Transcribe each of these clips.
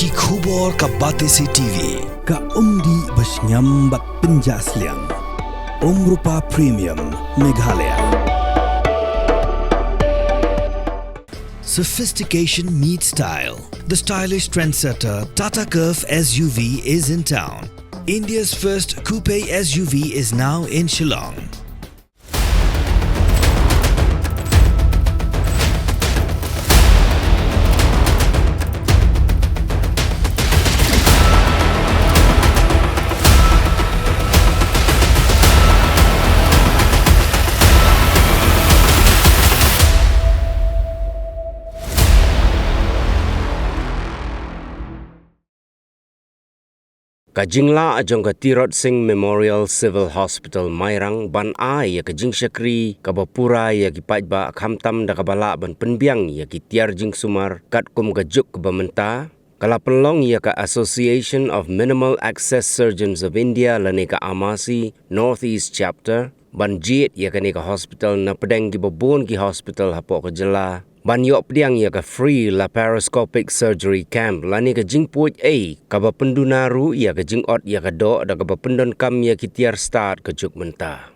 Ki khubor ka Batesi TV. Ka umdi basnyambak penjaslian. Rupa Premium Meghalaya. Sophistication meets style. The stylish trendsetter Tata Curve SUV is in town. India's first coupe SUV is now in Shillong. Kajingla ajong ka Tirot Singh Memorial Civil Hospital Mairang ban ai ya kajing syakri kabapura ya kipajba khamtam da kabala ban penbiang ya kitiar jing sumar kat kum gajuk bamenta kala penlong ya ka Association of Minimal Access Surgeons of India laneka Amasi Northeast Chapter ban jit ya kaneka hospital na pedang ki babon ki hospital hapok kejela ban yok pediang ya ka free Laparoscopic surgery camp lani ka jing Puid ka ba pendunaru ya ka jing ot ya ka do da ka ba pendon kam ya kitiar start ka juk menta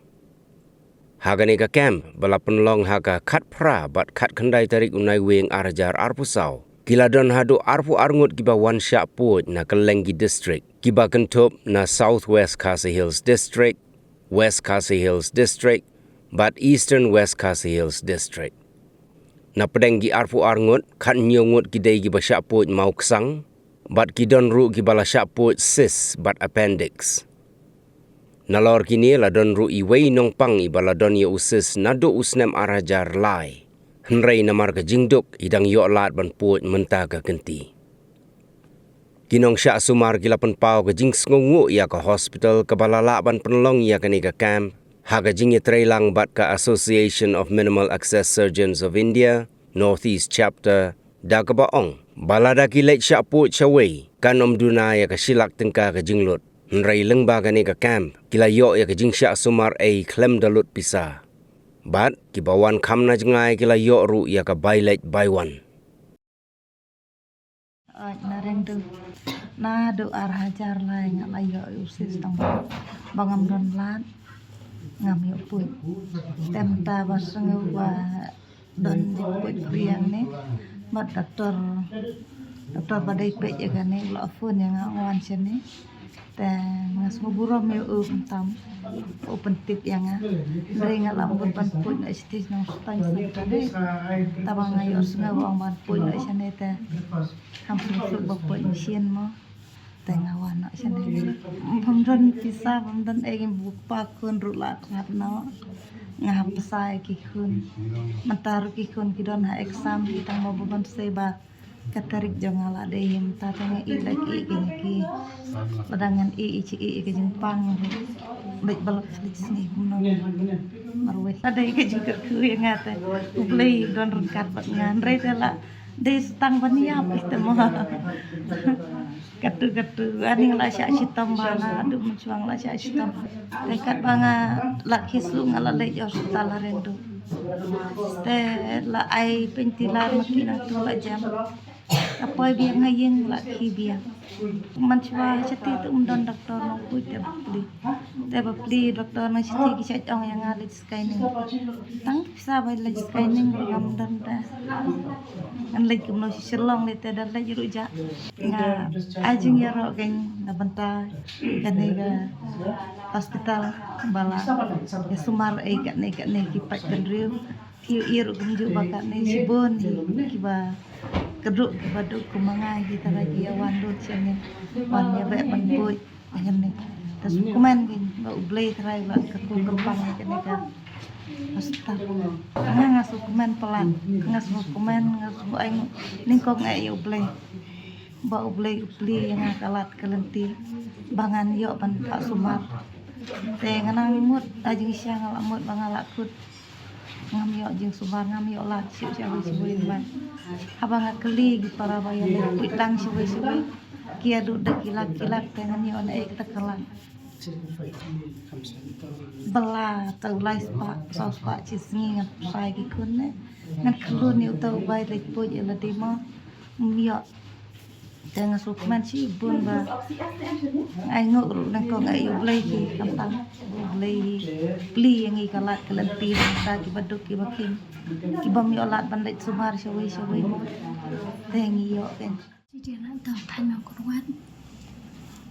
hagane ka camp bala penlong haga khat pra bat khat khandai tarik unai weng arajar arpusau kiladon Haduh arpu arngut kiba wan syak Puid na Kelengi district kiba Kynthup na Southwest Khasi Hills district West Khasi Hills district but Eastern West Khasi Hills district na pedang gi arpu arngut khat nyongut kidai gi basyak Puid mau ksang bat kidon ru gi bala syak Puid sis bat appendix nalor kini ladon ru iwei Nongpang i bala don ye usis nado Snem arajar lai henrei namar ka jingduk idang yok lat ban Puid menta ka kenti kinong syak sumar gilapan pau ka jing sngu ya ka hospital ka bala la ban penlong ya ka ni ka camp haga jing ye trailang bat ka Association of Minimal Access Surgeons of India Northeast Chapter da ka baong balada ki lek syak Puid chawei kan omduna ya ka silak tengka ka jinglut nrei lengba ka ni ka camp kila yok ya ka jing syak sumar klem dalut pisa bat ki bawan kam na jengai kila yok ru ya ka bailet baiwan nareng tu na do arhajar lai ngalayo usis tang bangam don lat ngam yo Puid tem ta basang wa don di Puid riang ni mat doktor badai pe jaga ni lo phone yang awan sini te ngas maburo me tam open tip yang ring alam pun pan Puid na stis nang stang tadi tabang ayo sunga wang man Puid na sini te hampir sebab Puid mesin mo tengah nak sini pemron pisah pemron egin buka kun rulat ngapno ngaham pesai kikun mentar kikun kidon ha exam kita mau bukan seba katarik jongala deyim tatanya i lagi ki ladangan i ke Nongpang baik balak di sini marwes ada ke juga ku yang ngata ublei don rengkat bat ngandre tela de stang bania piste mo katu ani la syak sitam bana adu mencuang la syak sitam dekat banga la kisu ngala le hospital rendu te la ai pentilar makina tu la jam apa biar ngayeng la ki biar mencua ceti tu don doktor no Puid te beli doktor no ceti ki chat ong yang alit scanning tang bisa bai la scanning ngam dan da an lagi kemno silong le te dan lagi ruja nga ajing ya ro geng na banta kanega hospital bala ya sumar kat ne ki pat dan riu ki ir gumju bakat ne sibon ki ba keduk baduk kumangai kita lagi awan dut sini wan ya be pan Puid dengan ni tas kumen gin ba ublei trai ba keku kempang ni kanega hospital ngas kumen Palat ngas kumen ngas aing ningkong ai ublei ba ublei yang kalat kelenti bangan yo pan Pak Sumar te nganang mut ajing siang alamut bangalakut ngam yo jing Sumar ngam yo lat siu siu sibuin ban abang keli gi para baya le Puid lang siu kia du de kilak tengan yo na ek takalan bela tau lai spa so spa chi Sngi ngat sai ki kun ne ngat klun ni utau bai le Puid la demo mio Jangan sukman si bun ba. Ai Ngut nang ko ngai yu blai ki kampang. Blai pli yang i kalat kelentir ta ki baduk ki makin. Ki bam yo lat bandai sumar shawi tengi yo kan. Dia nak tahu tanya kuat.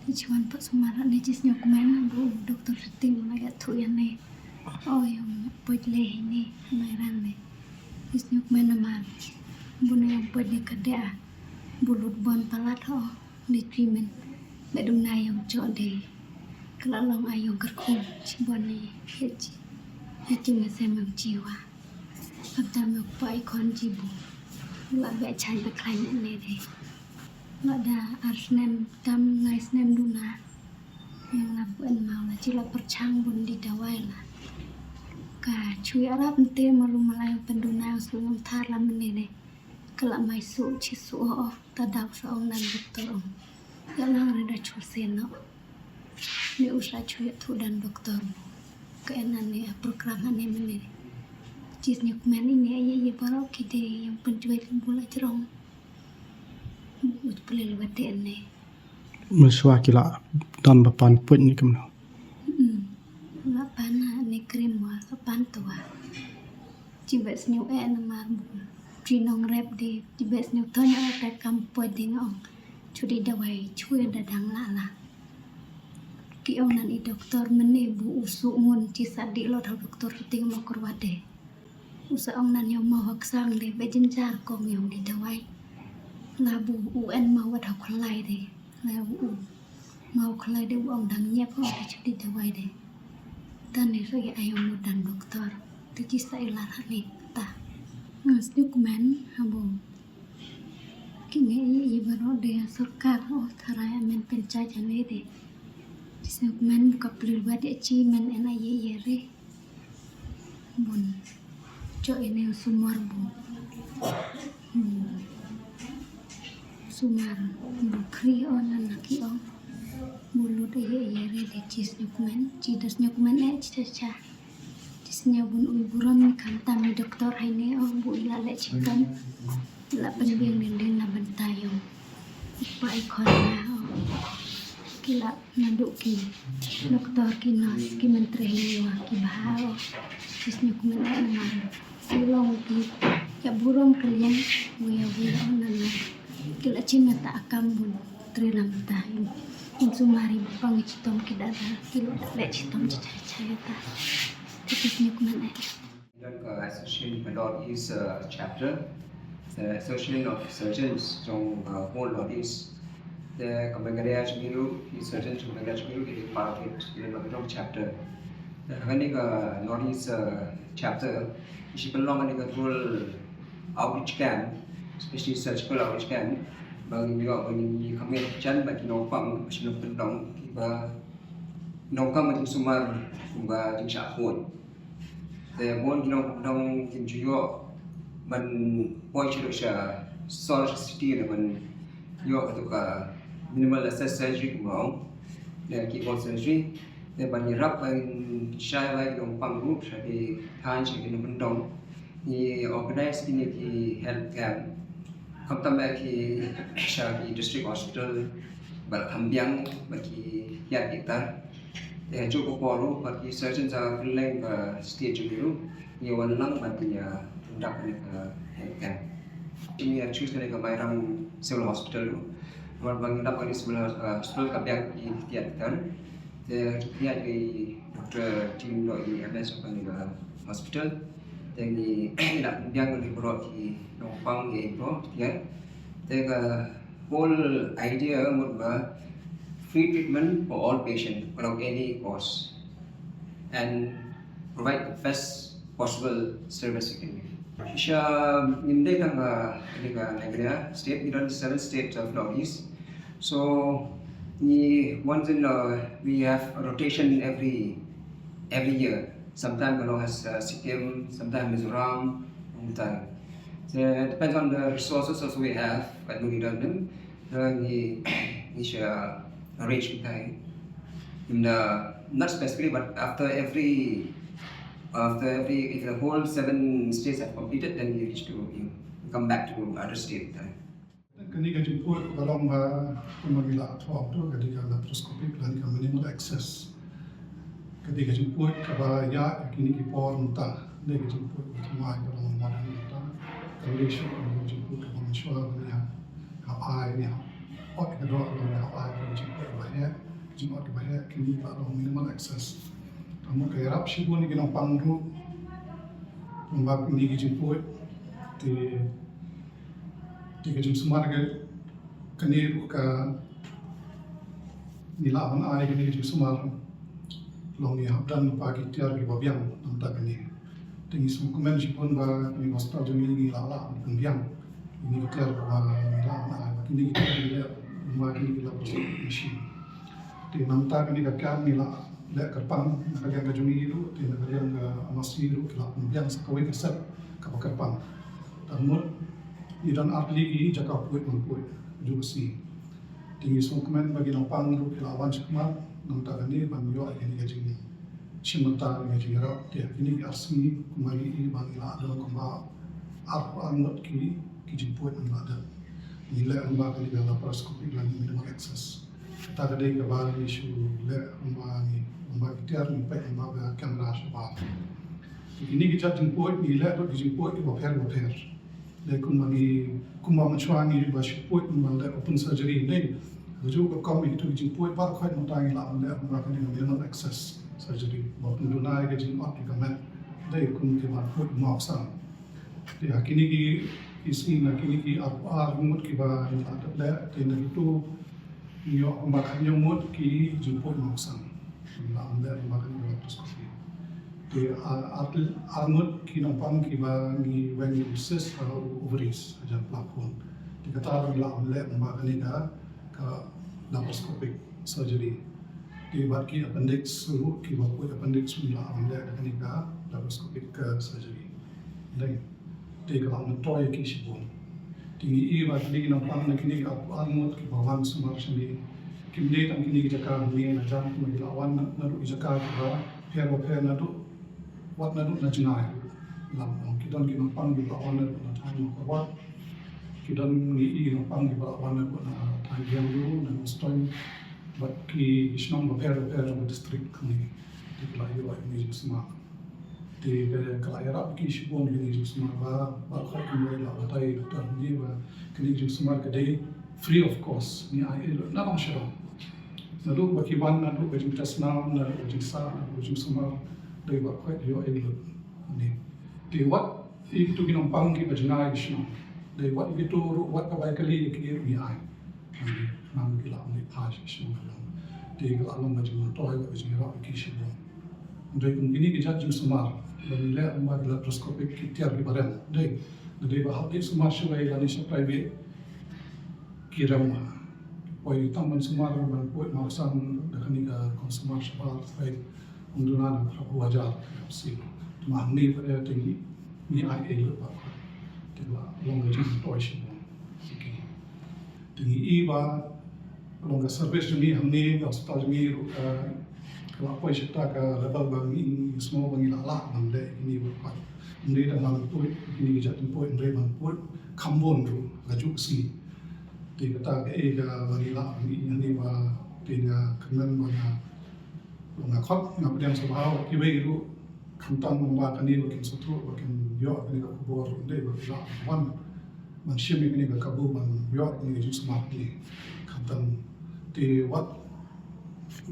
Di cuman pak sumara ni jisnya kemana bu doktor seting lagi tu yang ni. Oh yang Puid ni Mairang ni. Jisnya kemana mal. Buna yang Puid ni kada. Bulut bon Palat oh di treatment. Bedung na yang cok de. Kalau long ayong kerkung cibon ni heci. Heci ngasem yang jiwa. Kata mak pai kon jibu. Lah be chai be klain ni de. Ada Snem tam ngai Snem duna yang labuan mau lah cila percang bun di dawai lah ka cui arab nte malu malai penduna sulung thar lam ni ne kala mai su chi su o ta daw sa ong nan doktor ong ya lang reda chu sen no ni usah cui tu dan doktor ke enan ni program ane mene cis nyuk men ini ye barok kide yang penjual bola cerong Pelil wate ni. Mesua kila don bapan Puid ni kemana? Lapan ni krim wa lapan tua. Cibet senyum nama trinong rep di cibet senyum tonya apa Puid di ngong. Curi dawai cuy dadang lala. Ki onan i doktor menebu usuk ngun cisa di lo doktor ting mau kurwade. Usa ong nan yang mau haksang de bejencar kong yang di dawai. Labu UN mau ada kolai deh, labu mau kolai deh uang dangnya pun ada jadi dawai deh. Dan itu ya ayam mudan doktor, tu kisah ilah ni ta. Ngas dokumen abu. Kini ibarat dia surkar oh tarai men pencajan ni deh. Dokumen buka pelil buat achievement NIA re. Bun, cok ini sumar bu. Sumar bukri on laki on mulut ye re cis dokumen cidas dokumen caca cisnya bun buram kantam doktor haine oh bu ila le cikan la penbiang den la bentayong pa ikon na oh kila nanduk ki doktor ki nas ki menteri liwa ki bahao cisnya dokumen mar silong ki ya buram kalian buya on na kila cina tak akan bun terilam tahin insumari bang citom kidada kilo lek citom cacaya ta tipisnya kemana Association of Northeast chapter, the Association of Surgeons trong whole Northeast. The Kamagaya Chmilu, the surgeons from Kamagaya Chmilu, is part of it in the chapter. The Northeast chapter, she belongs in the whole outreach camp. Especially surgical outreach camp, bagi juga bagi kami kerjaan bagi Nongpang, macam pendong, kita Nongpang macam sumar, kita jenis pun. Tapi pun kita pendong kita juga, man point itu saya solve city dengan juga itu ke minimal access surgery kita, dan keyboard surgery, dan bagi rap bagi saya bagi Nongpang group, jadi hanj kita pendong, ini organize ini di health camp. Kynthup bagi Syari District Hospital berhambiang bagi yang kita cukup baru bagi surgeon yang lain ke stage itu yang wanang baginya undak ke healthcare. Ini yang choose ke Mairang Civil Hospital, bagi undak bagi Civil Hospital kabiang di theater. Dia di doktor tim di MS Hospital. Jadi nak biang di berot di Nongpang di Ipoh, dia. Jadi whole idea mula free treatment for all patients without any cost, and provide the best possible service you can give. Isya nimde tangga negara state, we run 7 states of Northeast. So once in we have a rotation every year. Sometimes Gano has Sikkim, sometimes Mizoram, so it depends on the resources also we have at Nuri Dundum. We shall arrange with time. Not specifically, but after every if the whole 7 states have completed, then we reach to come back to other state time. Kini ka jemput kalau pemanggilan atau tu ketika laparoscopic dan minimal access. Ketika jemput kabaya kini kipor muntah, dia jemput semua kalau modern muntah. Condition kalau jemput kalau mencuba ni ai ni, ot kedua kalau ai kalau jemput bahaya, jemput bahaya kini kalau minimal access. Kamu kerap sih pun ni Nongpang tu, membab ni jemput di kejum semar ke kini buka nilawan ai kini kejum semar long ni dan pagi tiar di babiang nampak kini tinggi semua komen si pun ba kini hospital jami ni lala babiang ini tiar ba nilawan ai kini kita lihat rumah kini kita mesin di nampak kini kakak nila lihat kerpang kakak kejumi itu di negara yang amasi itu kita babiang sekawai keset kapal kerpang dan idan arli jaka Puid Puid juga si tinggi semua komen bagi Nongpang ru lawan sekmat nampak ni banyo ini gaji ni cimata gaji rap dia ini asmi kumari ini bagi la ada kumba apa angot ki jemput ada nilai amba kali dalam Laparoscopic lagi minimal access kita kadai kabar isu le amba tiar ni pai amba kamera sebab ini kita jemput nilai tu jemput di bawah Dia kumang mencuangi basi Puid memang open surgery ni. Juga kami itu jemput baru kau mentangi lah anda melakukan minimal access surgery. Bawa pendunai kerja ot di kamera. Dia kumang Puid maksang. Dia kini isi nak kini Ngut kiba ada le. Dia itu yo makan Ngut ki jemput maksang. Anda makan laparoscopic. Di Ngut ki Nongpang ki bagi when you cyst atau ovaries aja pelakon. Di kata orang lab makan ke laparoscopic surgery. Di bagi appendix suruh ki bawa appendix sudah lab kan ke laparoscopic surgery. Dan di kalau mentoy ki sibuk. Tinggi bagi Nongpang kini Ngut ki bawan semua sini. Kini tang kini jaka ni ajar tu lawan naru jaka ke hair naru wat nadu na jengai lam kita ni Nongpang di bawah na time ko wat kita ni Nongpang di bawah na time yang dulu dan stone but ki isnong repair district ni di kelayu ini semua di kelayu ki sibon ini semua ba kau kembali lah batai doktor ni ba kini semua kedai free of cost ni ai na bang syarah lalu bagi ban nadu bagi tes nam nadu bagi sa bagi semua dari bakal dia elok ni. Di wat itu Nongpang ki berjenai isno. Dari wat itu wat kabai kali ki ni ai. Nang gila ni pas isno kalau. Di kalau long berjenai toy berjenai ki sibon. Dari ini kita jum semar. Dan le umar laparoscopic ki tiar ki barang. Dari bahal ki semar syai lani private kiram. Poi taman semar ban Puid maksang dengan ni konsumer sebal baik Undungan berapa wajar sih, cuma ni pada tinggi ni ai lupa, tiba long gaji toy sih, tinggi iba long service ni hamni hospital ni kalau apa cerita ke level bangi semua bangi lala mandai ini berapa, ni dah malam Puid ini kerja Puid ni malam Puid kambon tu gajuk si, tiga tak bangi lala ini bah tiga kenan mana ngakot ngabdian sebab kibai itu kantang membaca ni bagian satu bagian yo ni ke kubur ni bagian wan manusia ni ke kabu man yo ni juga smart ni kantang di wat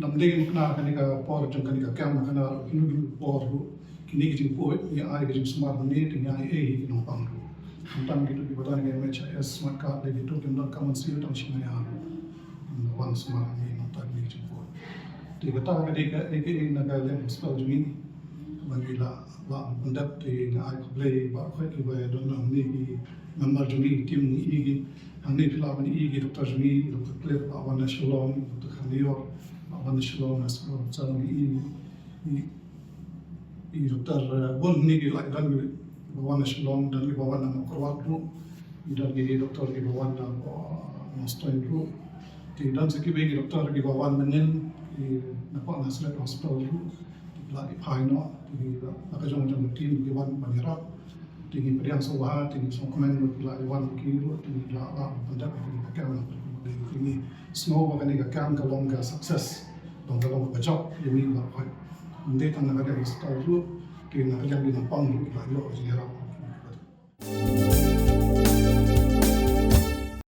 namleng kena kan ke por jeng kan ke kam kena ini por kini ke Puid ni ai ke smart ni ni ai Nongpang tu kantang gitu di badan ke MHS smart card lagi tu kena kaman sil tang sinaya wan smart ni nonton ni ke Puid di kata ketika negara hospital jumi bagi la pendap di ai play ba khoi ki ba don ni member jumi tim ni ni pila ni doktor jumi doktor play ba wan national doktor khanio ba wan national national channel ni doktor bon ni la dan ba wan national dan ba wan na korwat ru dan ni doktor ki ba wan na nostoi ru di dan sekibai doktor ki ba wan menen nampak nasib hospital itu lagi final di agak jauh tim di wan panirap tinggi periang sobat tinggi sokomen berpila iwan kiro tinggi la pendak tinggi pakai ini semua bahkan ini kan kalau nggak sukses dong kalau nggak job ini nggak baik nanti tanda ada install dulu kena yang di Nongpang dulu kita yuk jadi